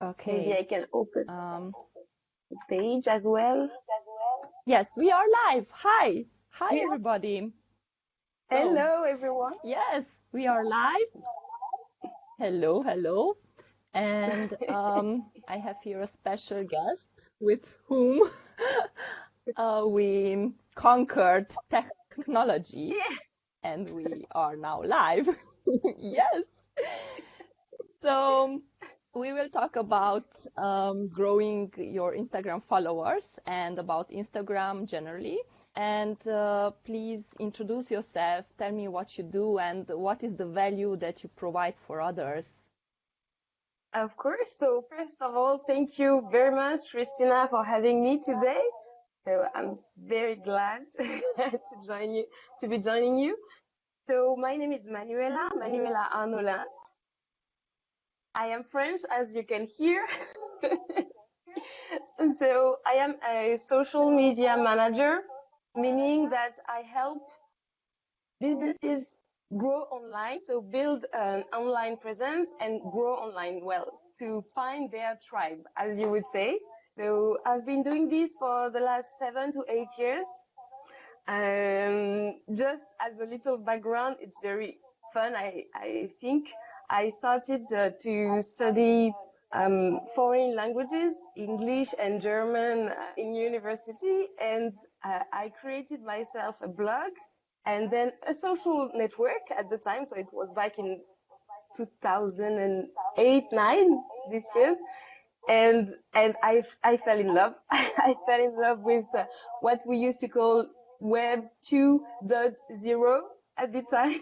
Maybe Okay. I can open Um, the page as well. yes, we are live. Hi. Hi, Yeah. everybody. So, Hello, everyone. yes, we are live. Hello, hello. And I have here a special guest with whom we conquered technology Yeah. and we are now live. Yes. So we will talk about growing your Instagram followers and about Instagram generally. And please introduce yourself, tell me what you do and what is the value that you provide for others. Of course. So first of all, thank you very much, Christina, for having me today. So I'm very glad to join you, to be joining you. So my name is Manuela Arnola. I am French, as you can hear. So I am a social media manager, meaning that I help businesses grow online, so build an online presence and grow online well to find their tribe, as you would say. So I've been doing this for the last 7 to 8 years. Just as a little background, it's very fun. I think I started to study foreign languages, English and German, in university, and I created myself a blog and then a social network at the time. So it was back in 2008, 9, these years. And I fell in love. I fell in love with what we used to call Web 2.0 at the time.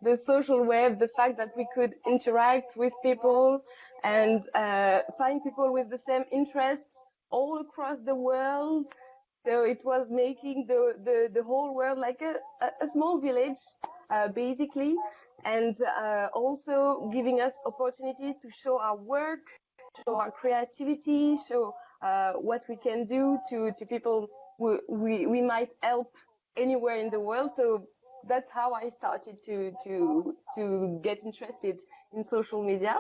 The social web, the fact that we could interact with people and find people with the same interests all across the world. So it was making the whole world like a small village, basically, and also giving us opportunities to show our work, show our creativity, show what we can do to people we might help anywhere in the world. So that's how I started to get interested in social media,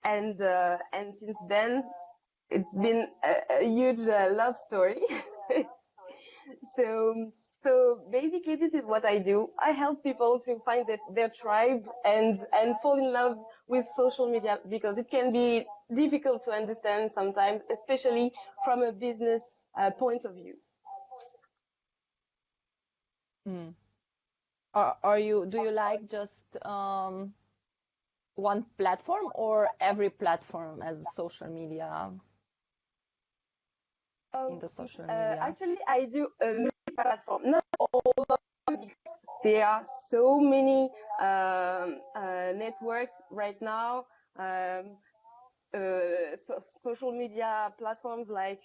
and since then it's been a huge love story. So basically, this is what I do. I help people to find their tribe and fall in love with social media because it can be difficult to understand sometimes, especially from a business point of view. Hmm. Do you like just one platform or every platform as social media in Um, the social media? Actually, I do a platform, not all of them, because there are so many networks right now. Um, Social media platforms like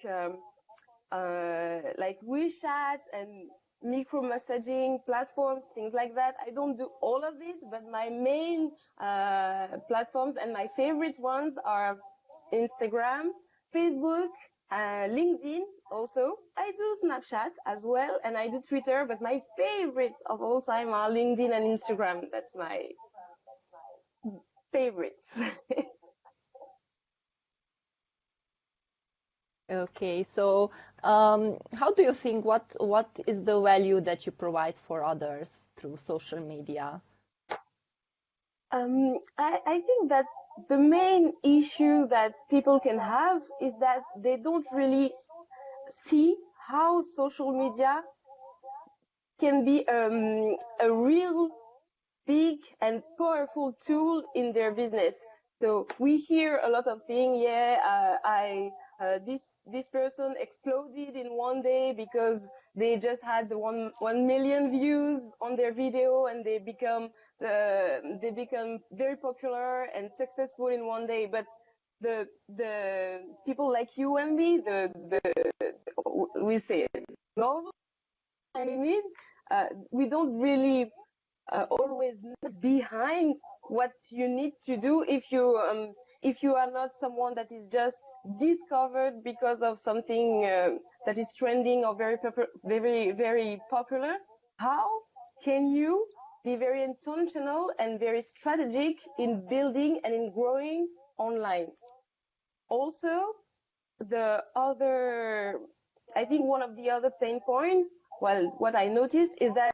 WeChat and micro messaging platforms, things like that. I don't do all of it, but my main platforms and my favorite ones are Instagram, Facebook, LinkedIn. Also, I do Snapchat as well, and I do Twitter. But my favorites of all time are LinkedIn and Instagram. That's my favorites. Okay, so how do you think what is the value that you provide for others through social media? I think that the main issue that people can have is that they don't really see how social media can be a real big and powerful tool in their business. So we hear a lot of things. Yeah, I this person exploded in one day because they just had the 1 million views on their video and they become very popular and successful in one day. But the people like you and me, we say normal. I mean, we don't really always behind what you need to do if you are not someone that is just discovered because of something that is trending or very popular. How can you be very intentional and very strategic in building and in growing online? Also, I think one of the other pain points, well, what I noticed is that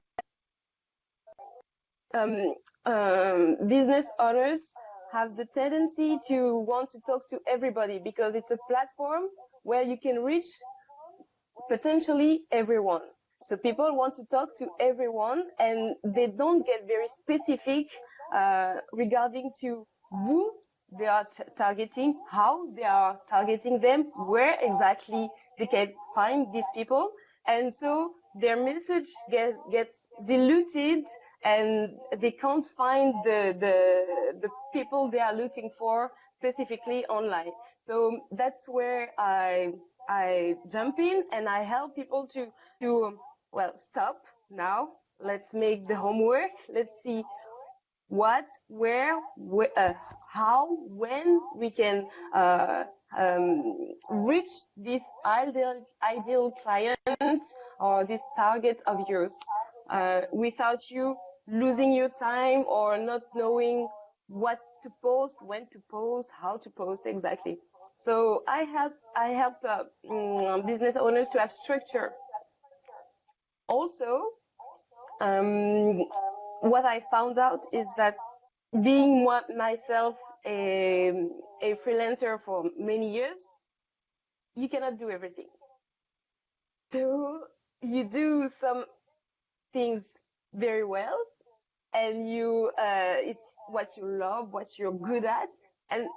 business owners have the tendency to want to talk to everybody because it's a platform where you can reach potentially everyone. So people want to talk to everyone and they don't get very specific regarding to who they are targeting, how they are targeting them, where exactly they can find these people. And so their message gets diluted and they can't find the people they are looking for specifically online. So that's where I jump in and I help people to well, stop now. Let's make the homework. Let's see what, where, how, when we can reach this ideal client or this target of yours without you losing your time or not knowing what to post, when to post, how to post exactly. So I help business owners to have structure. Also, what I found out is that being myself a freelancer for many years, you cannot do everything. So you do some things very well, and it's what you love, what you're good at, and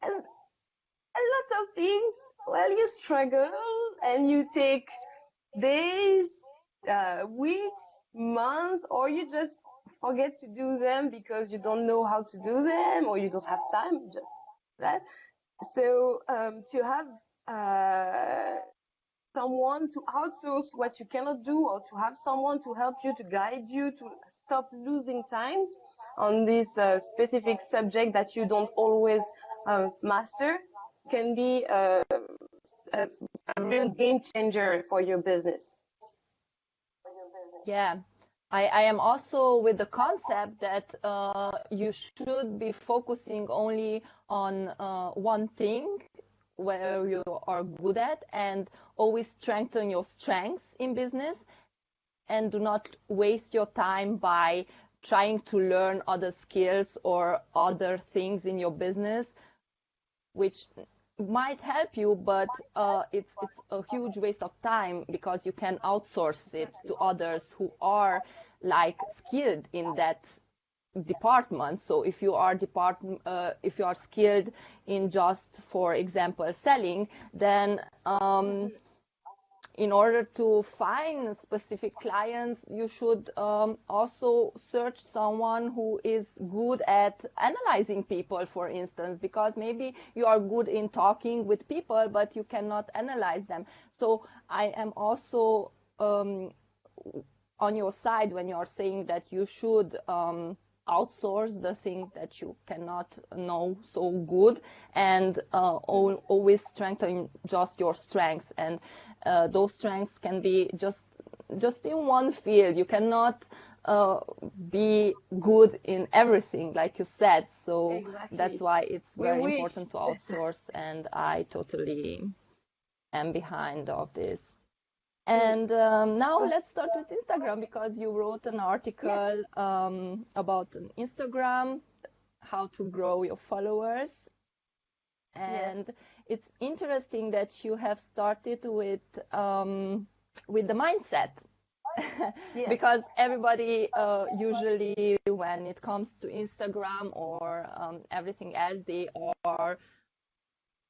a lot of things, well, you struggle and you take days, weeks, months, or you just forget to do them because you don't know how to do them or you don't have time, just that. So to have someone to outsource what you cannot do, or to have someone to help you, to guide you, to stop losing time on this specific subject that you don't always master, can be a real game changer for your business. Yeah, I am also with the concept that you should be focusing only on one thing where you are good at and always strengthen your strengths in business and do not waste your time by trying to learn other skills or other things in your business, which might help you, but it's a huge waste of time because you can outsource it to others who are like skilled in that department. So if you are if you are skilled in just, for example, selling, then in order to find specific clients, you should also search someone who is good at analyzing people, for instance, because maybe you are good in talking with people, but you cannot analyze them. So I am also on your side when you are saying that you should outsource the thing that you cannot know so good and always strengthen just your strengths, and those strengths can be just in one field. You cannot be good in everything, like you said. So Exactly. that's why it's very important to outsource, and I totally am behind of this. And now let's start with Instagram, because you wrote an article about Instagram, how to grow your followers. And it's interesting that you have started with the mindset. Because everybody usually, when it comes to Instagram or everything else, they are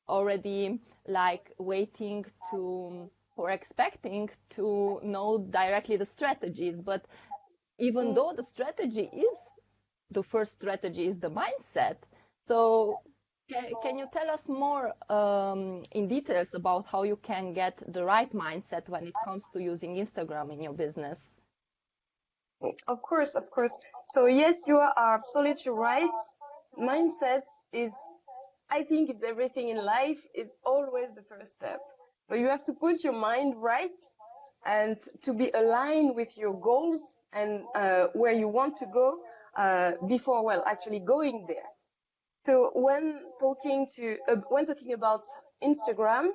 already like waiting to or expecting to know directly the strategies. But even though the first strategy is the mindset. So can you tell us more in details about how you can get the right mindset when it comes to using Instagram in your business? Of course, of course. So yes, you are absolutely right. Mindset is, I think it's everything in life. It's always the first step. But you have to put your mind right and to be aligned with your goals and where you want to go before, well, actually going there. So when talking about Instagram,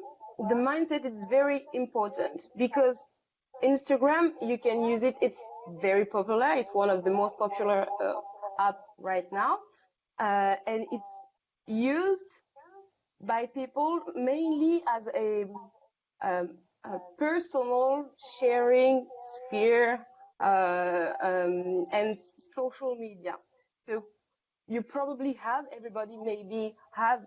the mindset is very important because Instagram, you can use it. It's very popular. It's one of the most popular app right now, and it's used by people mainly as a personal sharing sphere and social media. So you probably have, everybody maybe has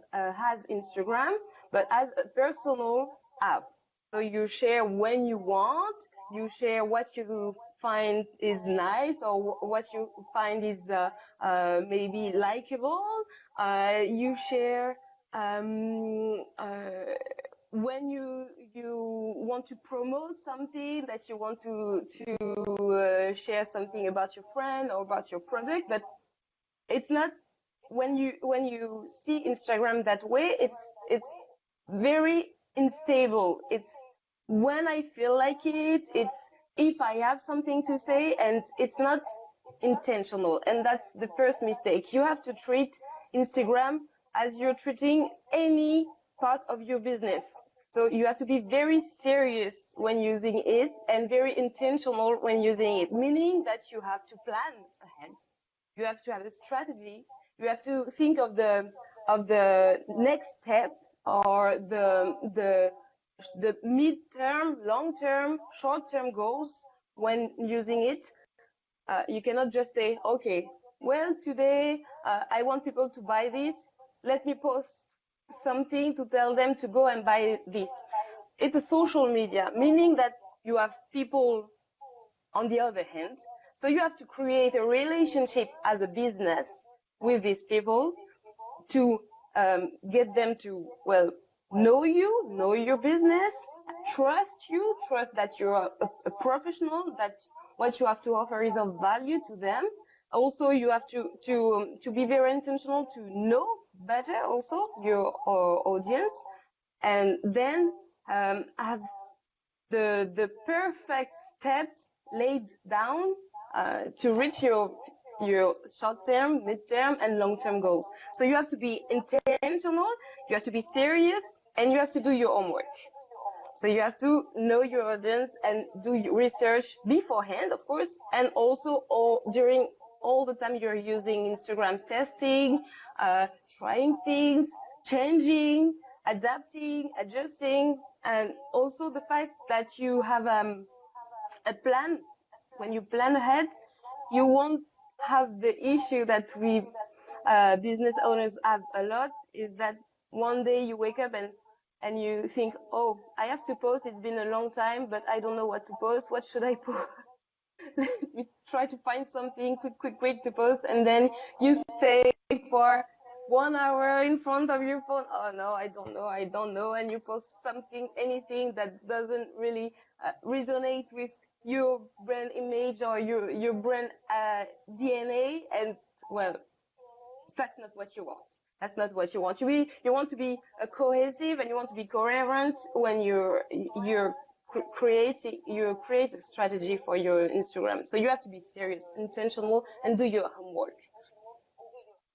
Instagram, but as a personal app. So you share when you want, you share what you find is nice or what you find is maybe likable. You share when you want to promote something, that you want to share something about your friend or about your project, but it's not, when you see Instagram that way, it's very unstable. It's when I feel like it, it's if I have something to say, and it's not intentional. And that's the first mistake. You have to treat Instagram as you're treating any part of your business. So you have to be very serious when using it and very intentional when using it, meaning that you have to plan ahead. You have to have a strategy. You have to think of the next step, or the mid-term, long-term, short-term goals when using it. You cannot just say, okay, well, today I want people to buy this. Let me post something to tell them to go and buy this. It's a social media, meaning that you have people on the other hand. So you have to create a relationship as a business with these people to get them to, well, know you, know your business, trust you, trust that you're a professional, that what you have to offer is of value to them. Also, you have to be very intentional to know better also your audience, and then have the perfect steps laid down to reach your short-term, mid-term, and long-term goals. So you have to be intentional, you have to be serious, and you have to do your homework. So you have to know your audience and do research beforehand, of course, and also during all the time you're using Instagram, testing, trying things, changing, adapting, adjusting, and also the fact that you have a plan. When you plan ahead, you won't have the issue that we business owners have a lot, is that one day you wake up and you think, oh, I have to post, it's been a long time, but I don't know what to post. What should I post? Let me try to find something quick to post, and then you stay for 1 hour in front of your phone. Oh no, I don't know, and you post something, anything that doesn't really resonate with your brand image or your brand DNA, and well, that's not what you want. That's not what you want. You want to be cohesive, and you want to be coherent when you're create a strategy for your Instagram. So you have to be serious, intentional, and do your homework.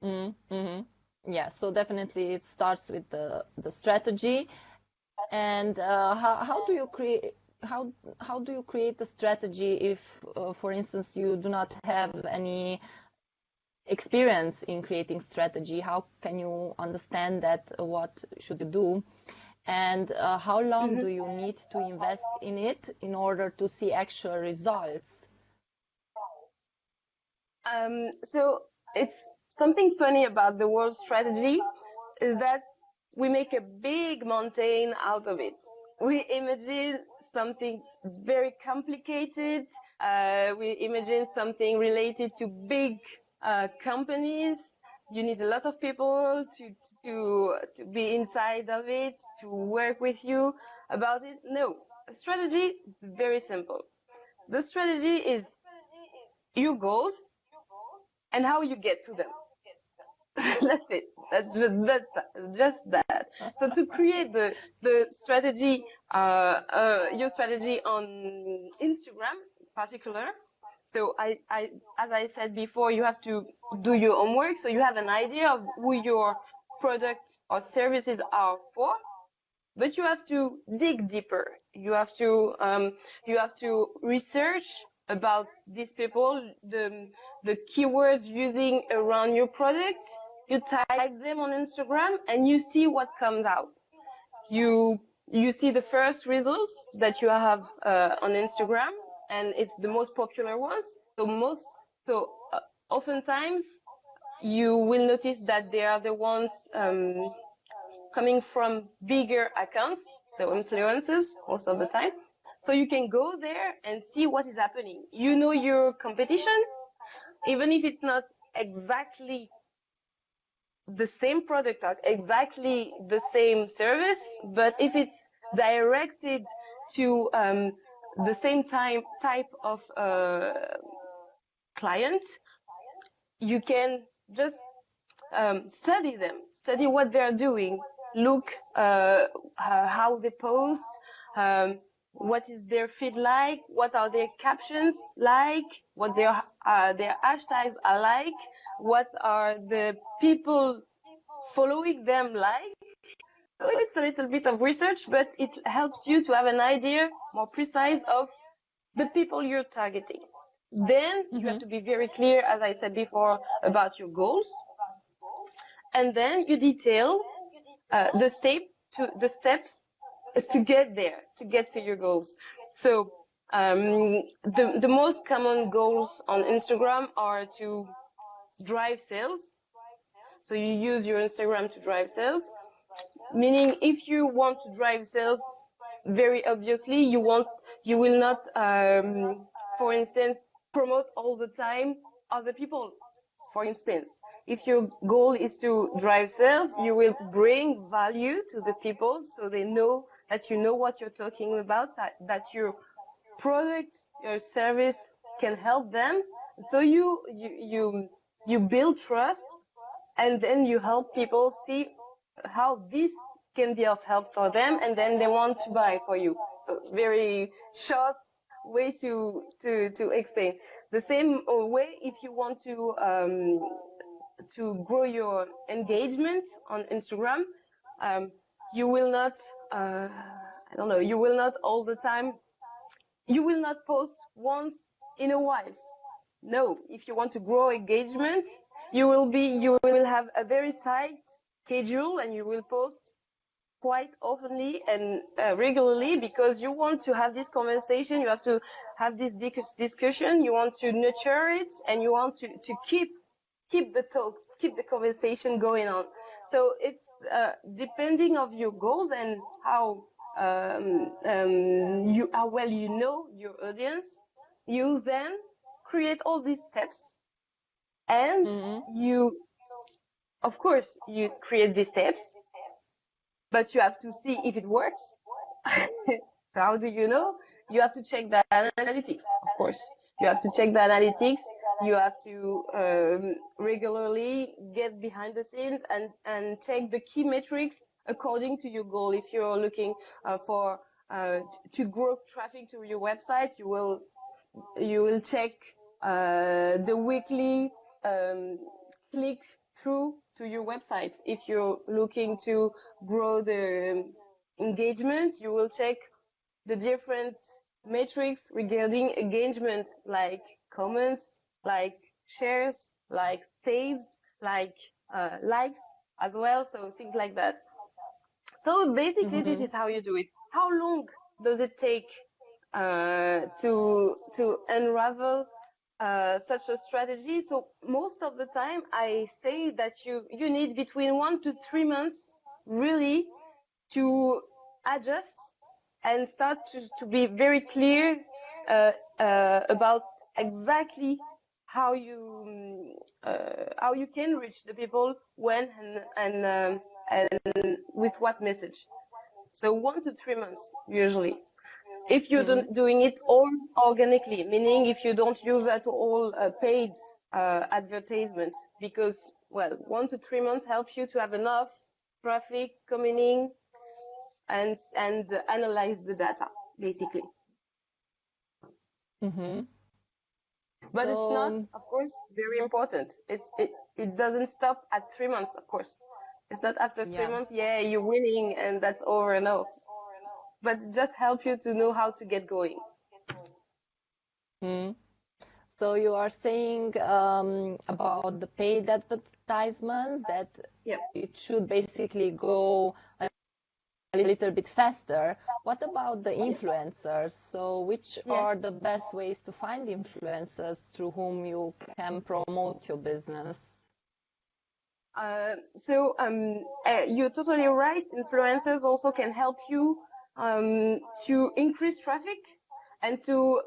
Mm-hmm. Yeah, so definitely it starts with the strategy. And how do you create how do you create a strategy if, for instance, you do not have any experience in creating strategy? How can you understand that? What should you do? And how long do you need to invest in it in order to see actual results? So it's something funny about the word strategy, is that we make a big mountain out of it. We imagine something very complicated. We imagine something related to big companies. You need a lot of people to be inside of it, to work with you about it. No, a strategy is very simple. The strategy is your goals and how you get to them. That's it. That's just that. So to create the strategy, your strategy on Instagram in particular, So as I said before, you have to do your homework, so you have an idea of who your product or services are for, but you have to dig deeper. You have to research about these people, the keywords using around your product. You type them on Instagram and you see what comes out. You see the first results that you have on Instagram, and it's the most popular ones. So oftentimes you will notice that they are the ones coming from bigger accounts, so influencers most of the time. So you can go there and see what is happening. You know your competition, even if it's not exactly the same product or exactly the same service, but if it's directed to the same type of client, you can just study them, study what they're doing, look how they post, what is their feed like, what are their captions like, what their hashtags are like, what are the people following them like. So it's a little bit of research, but it helps you to have an idea more precise of the people you're targeting. Then you have to be very clear, as I said before, about your goals. And then you detail the steps to get there, to get to your goals. So the most common goals on Instagram are to drive sales. So you use your Instagram to drive sales, meaning if you want to drive sales, very obviously you will not, for instance, promote all the time other people. For instance, if your goal is to drive sales, you will bring value to the people so they know that you know what you're talking about, that your product, your service can help them. So you build trust, and then you help people see how this can be of help for them, and then they want to buy for you. So very short way to explain. The same way, if you want to grow your engagement on Instagram, you will not, you will not all the time, you will not post once in a while. No, if you want to grow engagement, you will have a very tight schedule, and you will post quite oftenly and regularly, because you want to have this conversation, you have to have this discussion, you want to nurture it, and you want to keep the talk, keep the conversation going on. So it's depending of your goals and how well you know your audience, you then create all these steps, and of course you create these steps, but you have to see if it works. So how do you know? You have to check the analytics, of course. You have to check the analytics. You have to regularly get behind the scenes and check the key metrics according to your goal. If you're looking to grow traffic to your website, you will check the weekly click through to your website. If you're looking to grow the engagement, you will check the different metrics regarding engagement, like comments, like shares, like saves, like likes as well. So things like that. So basically, this is how you do it. How long does it take to unravel such a strategy? So most of the time, I say that you need between 1 to 3 months really to adjust and start to be very clear about exactly how you can reach the people, when, and with what message. So 1 to 3 months usually. If you're doing it all organically, meaning if you don't use at all paid advertisements, because 1 to 3 months helps you to have enough traffic coming in and analyze the data, basically. But it's not, So, of course, very important. It doesn't stop at 3 months, of course. It's not after three yeah. months, yeah, you're winning and that's over. No, but it just help you to know how to get going. Mm. So you are saying about the paid advertisements that Yeah. it should basically go a little bit faster. What about the Yeah. influencers? So which are Yes. the best ways to find influencers through whom you can promote your business? You're totally right. Influencers also can help you to increase traffic and to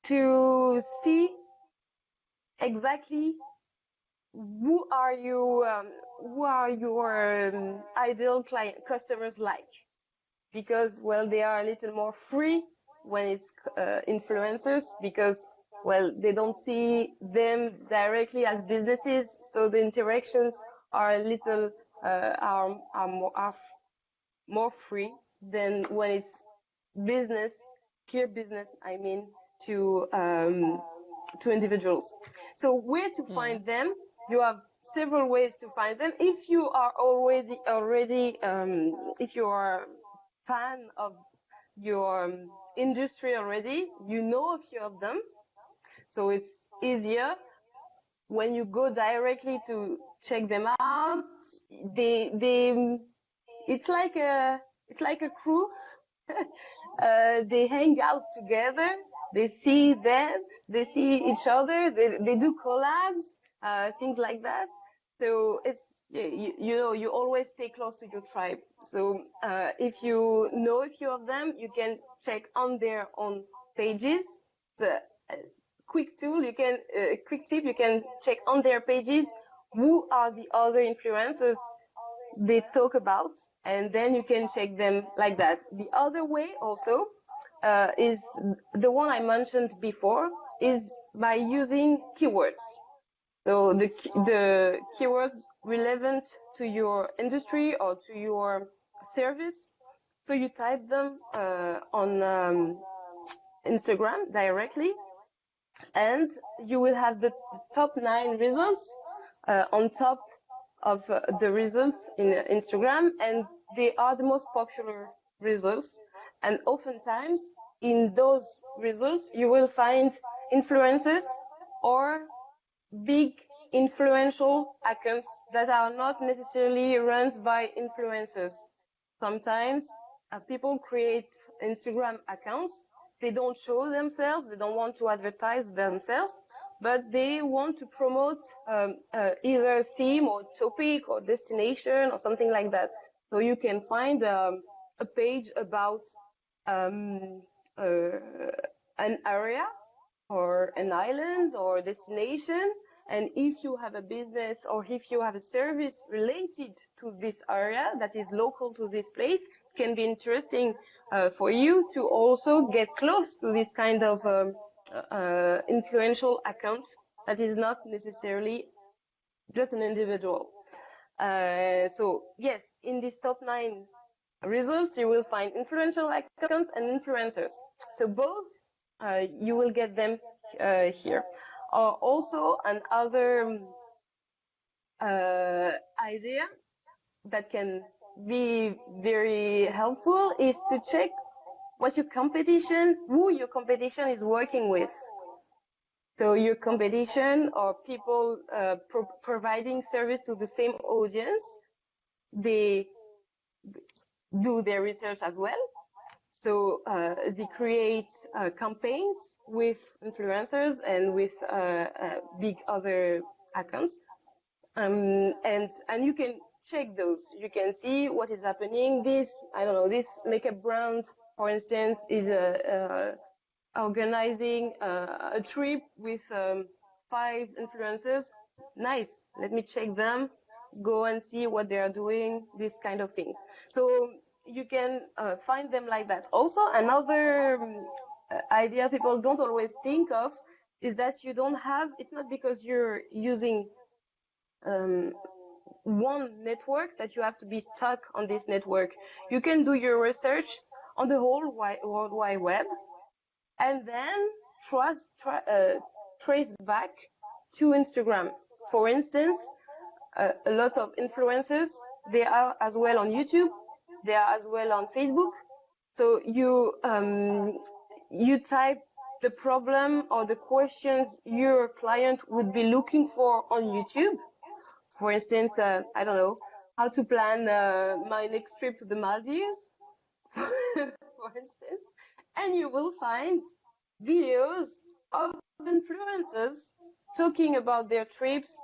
to see exactly who are you who are your ideal client customers like, because well they are a little more free when it's influencers, because well they don't see them directly as businesses, so the interactions are a little more free than when it's business, pure business, I mean, to individuals. So where to Hmm. find them? You have several ways to find them. If you are already if you are a fan of your industry already, you know a few of them, so it's easier when you go directly to check them out. They it's like a crew. They hang out together. They see them. They see each other. They do collabs, things like that. So it's you know you always stay close to your tribe. So if you know a few of them, you can check on their own pages. The quick tool you can quick tip, you can check on their pages who are the other influencers they talk about, and then you can check them like that. The other way also is the one I mentioned before, is by using keywords. So the keywords relevant to your industry or to your service. So you type them on Instagram directly, and you will have the top 9 results on top of the results in Instagram, and they are the most popular results. And oftentimes, in those results, you will find influencers or big influential accounts that are not necessarily run by influencers. Sometimes people create Instagram accounts. They don't show themselves. They don't want to advertise themselves, but they want to promote either theme or topic or destination or something like that. So you can find a page about um, uh, an area or an island or destination. And if you have a business or if you have a service related to this area that is local to this place, it can be interesting for you to also get close to this kind of influential account that is not necessarily just an individual. So yes, in these top 9 results, you will find influential accounts and influencers. So both, you will get them here. Also, another idea that can be very helpful is to check who your competition is working with. So your competition or people providing service to the same audience, they do their research as well. So they create campaigns with influencers and with big other accounts, and you can check those. You can see what is happening. This makeup brand, for instance, is organizing a trip with 5 influencers. Nice. Let me check them. Go and see what they are doing. This kind of thing. So you can find them like that. Also, another idea people don't always think of is that you don't have. It's not because you're using um, one network that you have to be stuck on this network. You can do your research on the whole World Wide Web, and then trace back to Instagram. For instance, a lot of influencers, they are as well on YouTube, they are as well on Facebook. So you type the problem or the questions your client would be looking for on YouTube. For instance, I don't know, how to plan my next trip to the Maldives, for instance, and you will find videos of influencers talking about their trips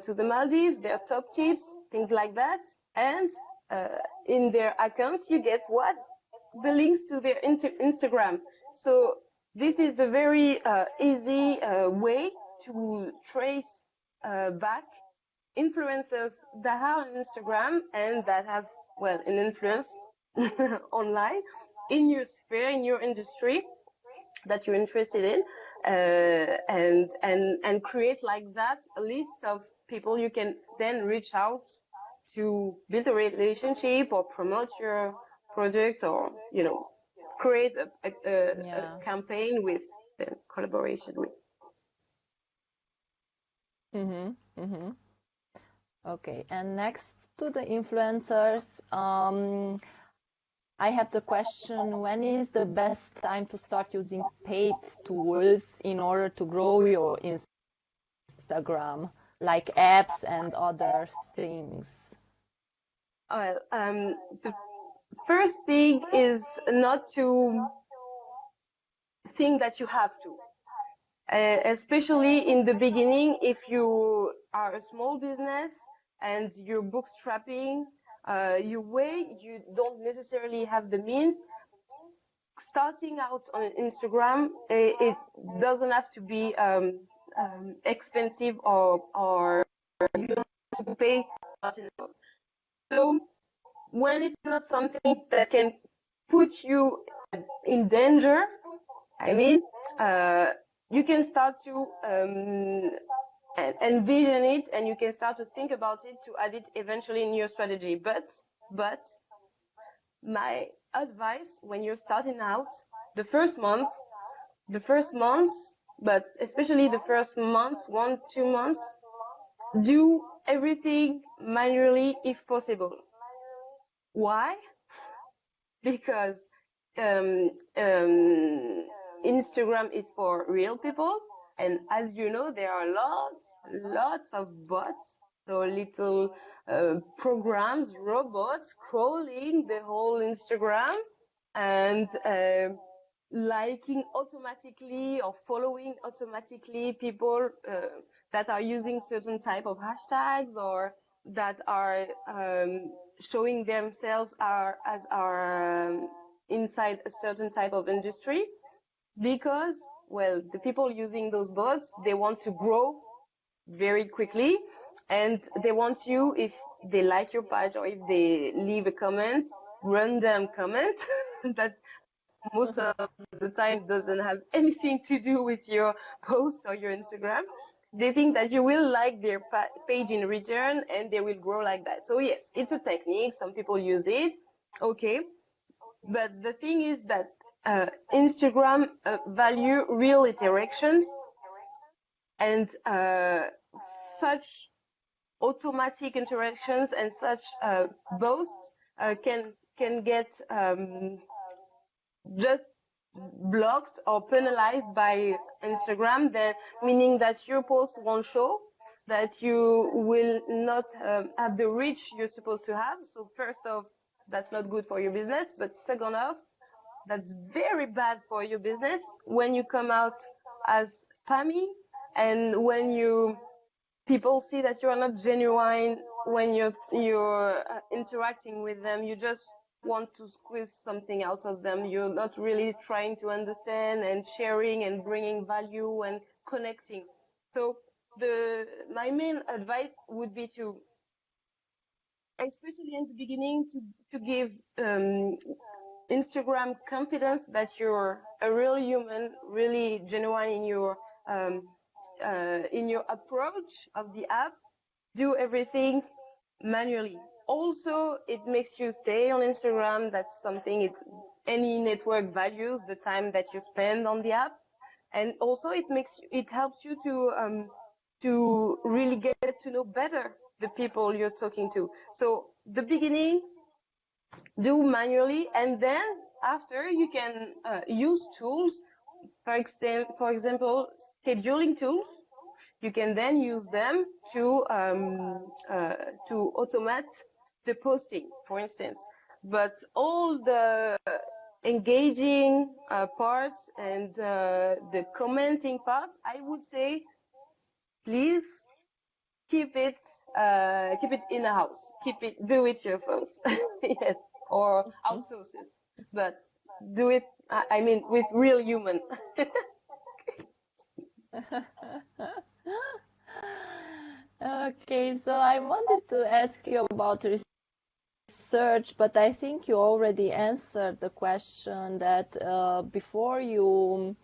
to the Maldives, their top tips, things like that. And in their accounts, you get what? The links to their Instagram. So this is the very easy way to trace back influencers that are on Instagram and that have, well, an influence online in your sphere, in your industry that you're interested in, and create like that a list of people you can then reach out to build a relationship or promote your project, or create a campaign with the collaboration with. Okay, and next to the influencers, I have the question, when is the best time to start using paid tools in order to grow your Instagram, like apps and other things? Well, the first thing is not to think that you have to. Especially in the beginning, if you are a small business and you're bootstrapping, you don't necessarily have the means. Starting out on Instagram, it doesn't have to be expensive or you don't have to pay starting out. So when it's not something that can put you in danger, I mean, you can start to envision it, and you can start to think about it to add it eventually in your strategy. But my advice when you're starting out, the first months, but especially the first month, 1-2 months, do everything manually if possible. Why? Because Instagram is for real people, and as you know, there are lots of bots, so little programs, robots crawling the whole Instagram and liking automatically or following automatically people that are using certain type of hashtags, or that are showing themselves as inside a certain type of industry. Because, well, the people using those bots, they want to grow very quickly, and they want you, if they like your page or if they leave a comment, random comment that most of the time doesn't have anything to do with your post or your Instagram, they think that you will like their page in return, and they will grow like that. So yes, it's a technique, some people use it, okay, but the thing is that Instagram value real interactions, and such automatic interactions and such boasts can get just blocked or penalized by Instagram, then meaning that your post won't show, that you will not have the reach you're supposed to have. So first off, that's not good for your business, but second off, that's very bad for your business when you come out as spammy, and when people see that you are not genuine when you're interacting with them. You just want to squeeze something out of them. You're not really trying to understand and sharing and bringing value and connecting. So my main advice would be to, especially in the beginning, to give Instagram confidence that you're a real human, really genuine in your approach of the app. Do everything manually. Also, it makes you stay on Instagram. That's something any network values, the time that you spend on the app. and also it helps you to really get to know better the people you're talking to. So the beginning, do manually, and then after you can use tools, for example, scheduling tools. You can then use them to automate the posting, for instance. But all the engaging parts and the commenting part, I would say, please keep it in a house. Do it yourself. Yes, or outsource it, but do it. I mean, with real human. Okay, so I wanted to ask you about research, but I think you already answered the question that before you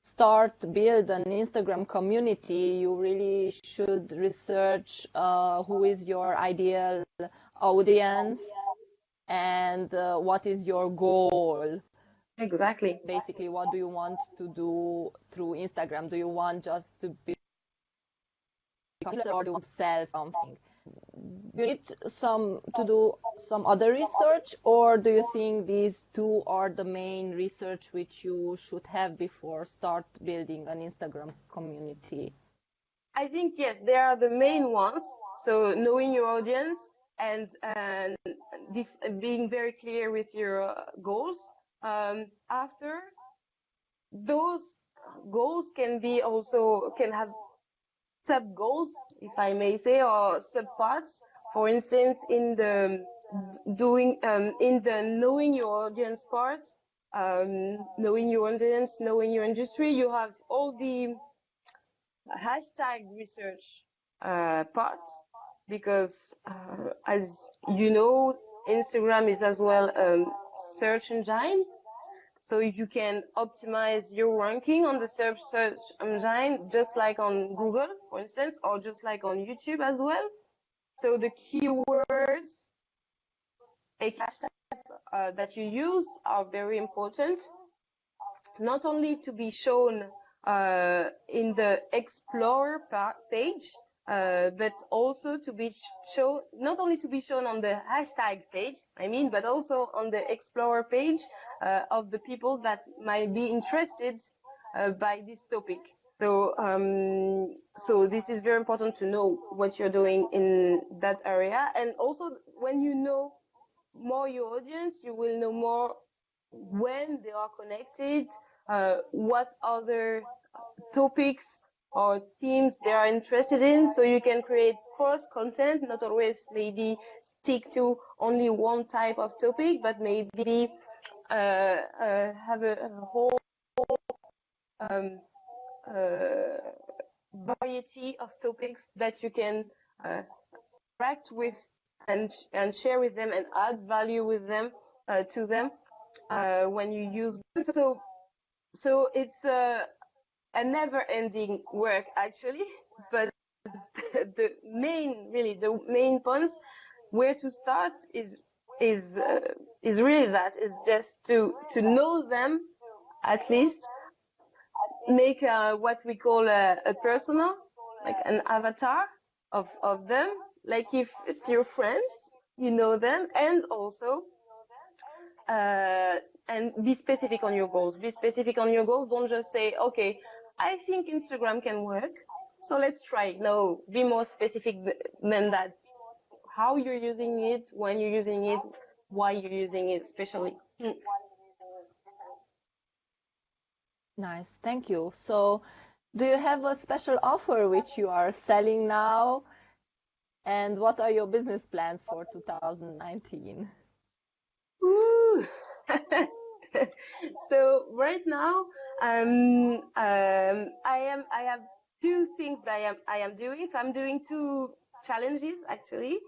start build an Instagram community, you really should research who is your ideal audience and what is your goal. Exactly. Basically, what do you want to do through Instagram? Do you want just to be or do you want to sell something? Do you need to do some other research, or do you think these two are the main research which you should have before start building an Instagram community? I think yes, they are the main ones. So knowing your audience and being very clear with your goals. After those goals can have sub goals, if I may say, or sub parts. For instance, in the knowing your audience part, knowing your audience, knowing your industry, you have all the hashtag research part, because as you know, Instagram is as well search engine. So you can optimize your ranking on the search engine, just like on Google, for instance, or just like on YouTube as well. So the keywords, hashtags that you use are very important, not only to be shown in the Explorer page, but also to be shown, not only to be shown on the hashtag page, but also on the Explorer page of the people that might be interested by this topic. So this is very important to know what you're doing in that area. And also, when you know more your audience, you will know more when they are connected, what other topics or themes they are interested in, so you can create cross content, not always maybe stick to only one type of topic, but maybe have a whole variety of topics that you can interact with and share with them and add value with them to them when you use them. So it's a never-ending work, actually, but the main points where to start is really that is just to know them, at least make what we call a persona, like an avatar of them, like if it's your friend, you know them, and also and be specific on your goals. Be specific on your goals. Don't just say, okay, I think Instagram can work, so let's try it. No, be more specific than that. How you're using it, when you're using it, why you're using it, especially. Nice, thank you. So, do you have a special offer which you are selling now? And what are your business plans for 2019? So right now, I have two things that I am doing. So I'm doing two challenges actually.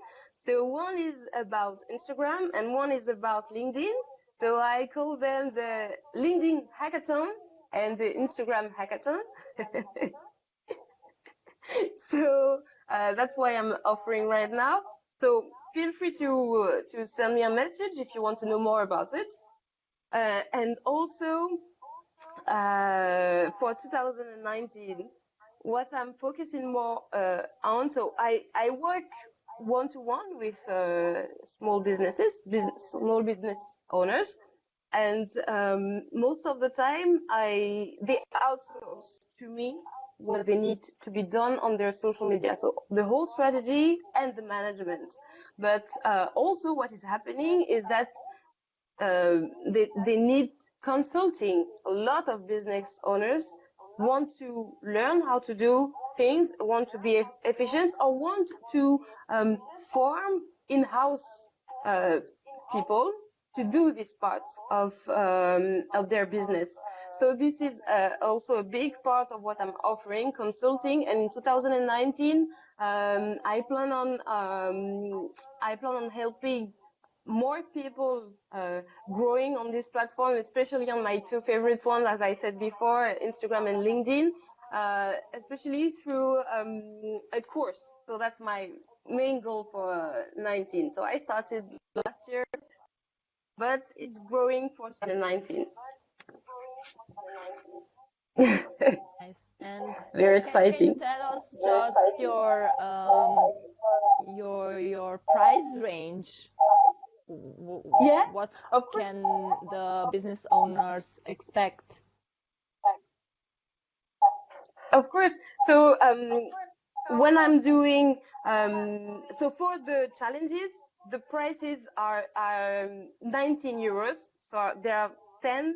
So one is about Instagram and one is about LinkedIn. So I call them the LinkedIn Hackathon and the Instagram Hackathon. So that's why I'm offering right now. So feel free to send me a message if you want to know more about it. And also, for 2019, what I'm focusing more on, so I work one to one with small business owners, and most of the time they outsource to me what they need to be done on their social media, so the whole strategy and the management. But also what is happening is that they need consulting. A lot of business owners want to learn how to do things, want to be efficient, or want to form in-house people to do this part of their business. So this is also a big part of what I'm offering, consulting. And in 2019, I plan on helping more people growing on this platform, especially on my two favorite ones, as I said before, Instagram and LinkedIn, especially through a course. So that's my main goal for 19. So I started last year, but it's growing for 2019. Nice. And Very can you exciting. tell us just your price range? Yes, What of course. can the business owners expect? Of course. So when I'm doing so for the challenges, the prices are 19 euros. So there are 10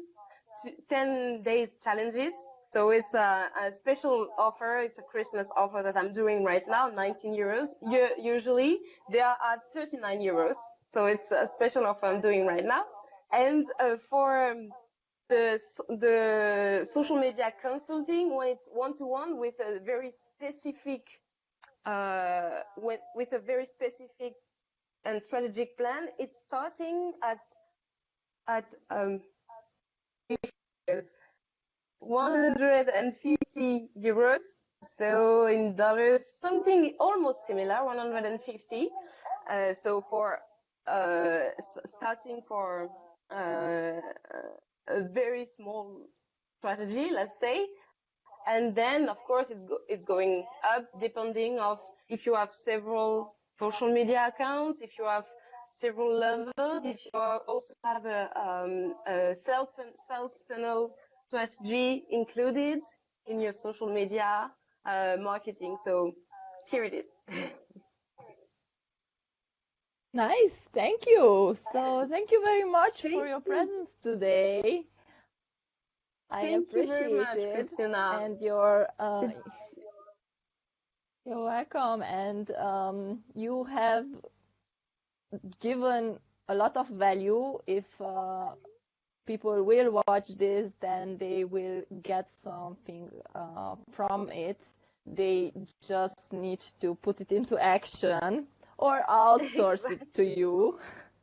days challenges. So it's a special offer. It's a Christmas offer that I'm doing right now, 19 euros. Usually they are at 39 euros. So it's a special offer I'm doing right now. And for the social media consulting, when it's one to one with a very specific with a very specific and strategic plan, it's starting at 150 euros. So in dollars, something almost similar, 150. So for starting for a very small strategy, let's say, and then of course it's going up depending of if you have several social media accounts, if you have several levels, if you also have a sales funnel strategy included in your social media marketing. So here it is. Nice, thank you. So thank you very much Thank for your you. presence today. I Thank you very appreciate much, it, Christina. and you're welcome. And you have given a lot of value. If people will watch this, then they will get something from it. They just need to put it into action or outsource it to you.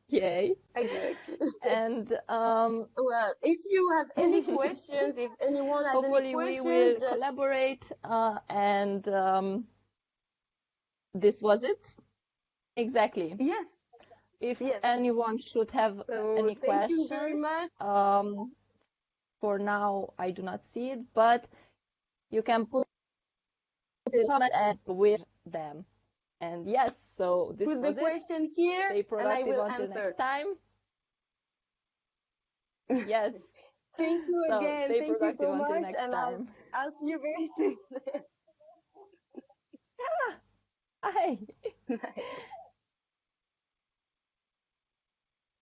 Yay. Exactly. And Well, if you have any questions, if anyone has any hopefully we questions, will just collaborate. And this was it. Exactly. yes, If yes. anyone should have So any thank you very questions, much. for now I do not see it, but you can put it in comment and with them. And yes, so this Put the was it. question here, Stay and I productive will until answer. next time. Yes. Thank you So again. stay Thank you productive so until much, next and time. I'll see you very soon. Bye. Bye.